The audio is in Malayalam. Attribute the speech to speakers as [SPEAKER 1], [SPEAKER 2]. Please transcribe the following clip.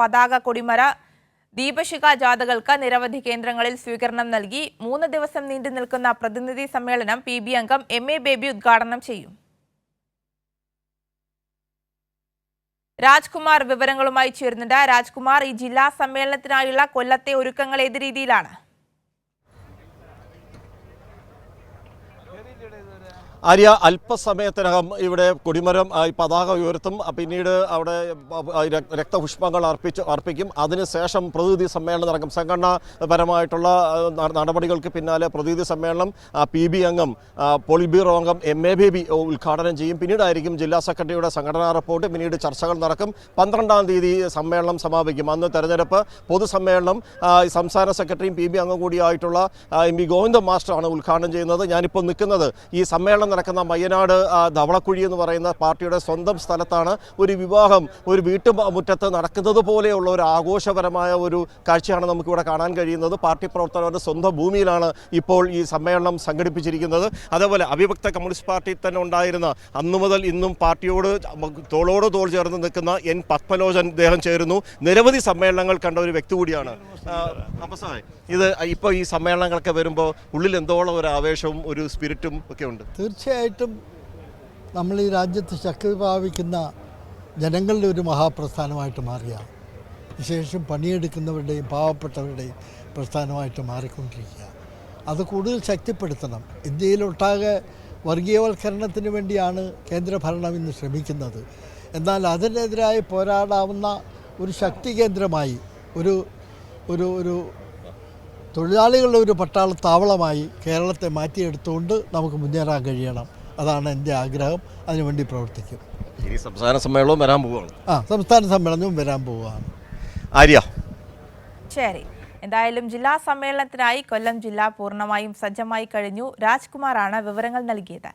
[SPEAKER 1] പതാക കൊടിമര ദീപശിഖ ജാഥകൾക്ക് നിരവധി കേന്ദ്രങ്ങളിൽ സ്വീകരണം നൽകി. 3 ദിവസം നീണ്ടു നിൽക്കുന്ന പ്രതിനിധി സമ്മേളനം PB അംഗം MA ബേബി ഉദ്ഘാടനം ചെയ്യും. രാജ്കുമാർ വിവരങ്ങളുമായി ചേരുന്നുണ്ട്. രാജ്കുമാർ, ഈ ജില്ലാ സമ്മേളനത്തിനായുള്ള കൊല്ലത്തെ ഒരുക്കങ്ങൾ ഏത് രീതിയിലാണ്?
[SPEAKER 2] ആര്യ, അല്പസമയത്തിനകം ഇവിടെ കൊടിമരം പതാക ഉയർത്തും. പിന്നീട് അവിടെ രക്തപുഷ്പങ്ങൾ അർപ്പിക്കും. അതിനുശേഷം പ്രതിനിധി സമ്മേളനം നടക്കും. സംഘടനാപരമായിട്ടുള്ള നടപടികൾക്ക് പിന്നാലെ പ്രതിനിധി സമ്മേളനം PB അംഗം പോളിറ്റ് ബ്യൂറോ അംഗം MA ബേബി ഉദ്ഘാടനം ചെയ്യും. പിന്നീടായിരിക്കും ജില്ലാ സെക്രട്ടറിയുടെ സംഘടനാ റിപ്പോർട്ട്. പിന്നീട് ചർച്ചകൾ നടക്കും. 12-ാം തീയതി സമ്മേളനം സമാപിക്കും. അന്ന് തെരഞ്ഞെടുപ്പ് പൊതുസമ്മേളനം സംസ്ഥാന സെക്രട്ടറിയും PB അംഗം കൂടിയായിട്ടുള്ള MB ഗോവിന്ദൻ മാസ്റ്ററാണ് ഉദ്ഘാടനം ചെയ്യുന്നത്. ഞാനിപ്പോൾ നിൽക്കുന്നത് ഈ സമ്മേളനം നടക്കുന്ന മയ്യനാട് ധവളക്കുഴി എന്ന് പറയുന്ന പാർട്ടിയുടെ സ്വന്തം സ്ഥലത്താണ്. ഒരു വിവാഹം ഒരു വീട്ടുമുറ്റത്ത് നടക്കുന്നത് പോലെയുള്ള ഒരു ആഘോഷപരമായ ഒരു കാഴ്ചയാണ് നമുക്കിവിടെ കാണാൻ കഴിയുന്നത്. പാർട്ടി പ്രവർത്തകരുടെ സ്വന്തം ഭൂമിയിലാണ് ഇപ്പോൾ ഈ സമ്മേളനം സംഘടിപ്പിച്ചിരിക്കുന്നത്. അതേപോലെ അവിഭക്ത കമ്മ്യൂണിസ്റ്റ് പാർട്ടി തന്നെ ഉണ്ടായിരുന്ന അന്നു മുതൽ ഇന്നും പാർട്ടിയോട് തോളോട് തോൾ ചേർന്ന് നിൽക്കുന്ന N പത്മലോചൻ അദ്ദേഹം ചേരുന്നു. നിരവധി സമ്മേളനങ്ങൾ കണ്ട ഒരു വ്യക്തി കൂടിയാണ്. ഇത് ഇപ്പോൾ ഈ സമ്മേളനങ്ങളൊക്കെ വരുമ്പോൾ ഉള്ളിൽ എന്തോളം ഒരു ആവേശവും ഒരു സ്പിരിറ്റും ഒക്കെ ഉണ്ട്.
[SPEAKER 3] തീർച്ചയായിട്ടും നമ്മൾ ഈ രാജ്യത്ത് ശക്തി പ്രാപിക്കുന്ന ജനങ്ങളുടെ ഒരു മഹാപ്രസ്ഥാനമായിട്ട് മാറിയ, വിശേഷം പണിയെടുക്കുന്നവരുടെയും പാവപ്പെട്ടവരുടെയും പ്രസ്ഥാനമായിട്ട് മാറിക്കൊണ്ടിരിക്കുക. അത് കൂടുതൽ ശക്തിപ്പെടുത്തണം. ഇന്ത്യയിലൊട്ടാകെ വർഗീയവൽക്കരണത്തിന് വേണ്ടിയാണ് കേന്ദ്രഭരണം ഇന്ന് ശ്രമിക്കുന്നത്. എന്നാൽ അതിനെതിരായി പോരാടാവുന്ന ഒരു ശക്തി കേന്ദ്രമായി ഒരു ഒരു ഒരു തൊഴിലാളികളുടെ ഒരു പട്ടാള താവളമായി കേരളത്തെ മാറ്റിയെടുത്തുകൊണ്ട് നമുക്ക് മുന്നേറാൻ കഴിയണം. അതാണ് എൻ്റെ ആഗ്രഹം. അതിനുവേണ്ടി പ്രവർത്തിക്കും.
[SPEAKER 2] ഈ സംസ്ഥാന സമ്മേളനവും വരാൻ പോവുകയാണ്.
[SPEAKER 3] സംസ്ഥാന സമ്മേളനവും വരാൻ പോവുകയാണ്.
[SPEAKER 2] ആര്യ,
[SPEAKER 1] ശരി. എന്തായാലും ജില്ലാ സമ്മേളനത്തിനായി കൊല്ലം ജില്ല പൂർണ്ണമായും സജ്ജമായി കഴിഞ്ഞു. രാജ്കുമാറാണ് വിവരങ്ങൾ നൽകിയത്.